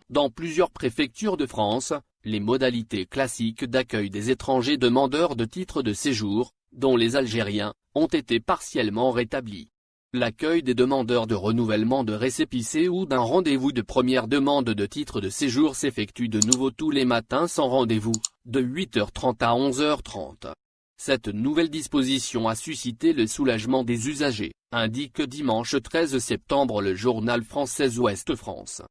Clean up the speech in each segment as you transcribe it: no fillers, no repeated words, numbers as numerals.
Dans plusieurs préfectures de France, les modalités classiques d'accueil des étrangers demandeurs de titres de séjour, dont les Algériens, ont été partiellement rétablies. L'accueil des demandeurs de renouvellement de récépissé ou d'un rendez-vous de première demande de titre de séjour s'effectue de nouveau tous les matins sans rendez-vous, de 8h30 à 11h30. Cette nouvelle disposition a suscité le soulagement des usagers, indique dimanche 13 septembre le journal français Ouest France.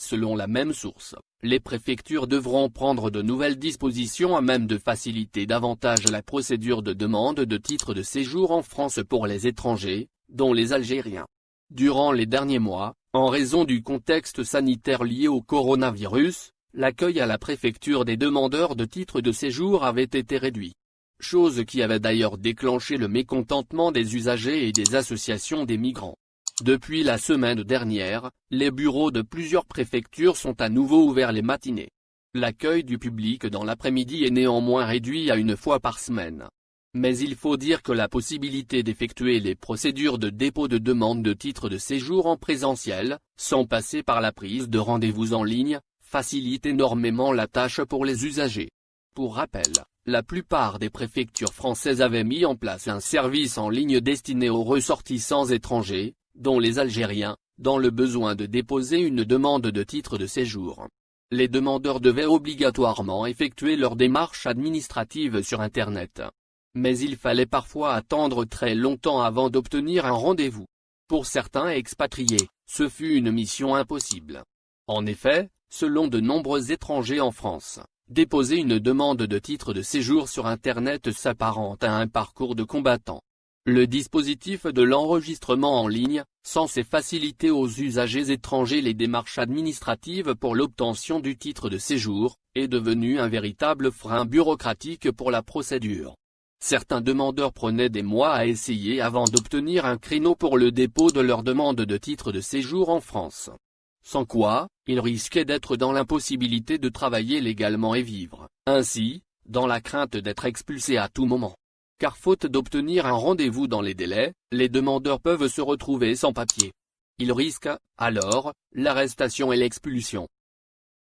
Selon la même source, les préfectures devront prendre de nouvelles dispositions à même de faciliter davantage la procédure de demande de titre de séjour en France pour les étrangers, dont les Algériens. Durant les derniers mois, en raison du contexte sanitaire lié au coronavirus, l'accueil à la préfecture des demandeurs de titre de séjour avait été réduit. Chose qui avait d'ailleurs déclenché le mécontentement des usagers et des associations des migrants. Depuis la semaine dernière, les bureaux de plusieurs préfectures sont à nouveau ouverts les matinées. L'accueil du public dans l'après-midi est néanmoins réduit à une fois par semaine. Mais il faut dire que la possibilité d'effectuer les procédures de dépôt de demande de titre de séjour en présentiel, sans passer par la prise de rendez-vous en ligne, facilite énormément la tâche pour les usagers. Pour rappel, la plupart des préfectures françaises avaient mis en place un service en ligne destiné aux ressortissants étrangers, dont les Algériens, dans le besoin de déposer une demande de titre de séjour. Les demandeurs devaient obligatoirement effectuer leur démarche administrative sur Internet. Mais il fallait parfois attendre très longtemps avant d'obtenir un rendez-vous. Pour certains expatriés, ce fut une mission impossible. En effet, selon de nombreux étrangers en France, déposer une demande de titre de séjour sur Internet s'apparente à un parcours de combattant. Le dispositif de l'enregistrement en ligne, censé faciliter aux usagers étrangers les démarches administratives pour l'obtention du titre de séjour, est devenu un véritable frein bureaucratique pour la procédure. Certains demandeurs prenaient des mois à essayer avant d'obtenir un créneau pour le dépôt de leur demande de titre de séjour en France. Sans quoi, ils risquaient d'être dans l'impossibilité de travailler légalement et vivre, ainsi, dans la crainte d'être expulsés à tout moment. Car faute d'obtenir un rendez-vous dans les délais, les demandeurs peuvent se retrouver sans papier. Ils risquent, alors, l'arrestation et l'expulsion.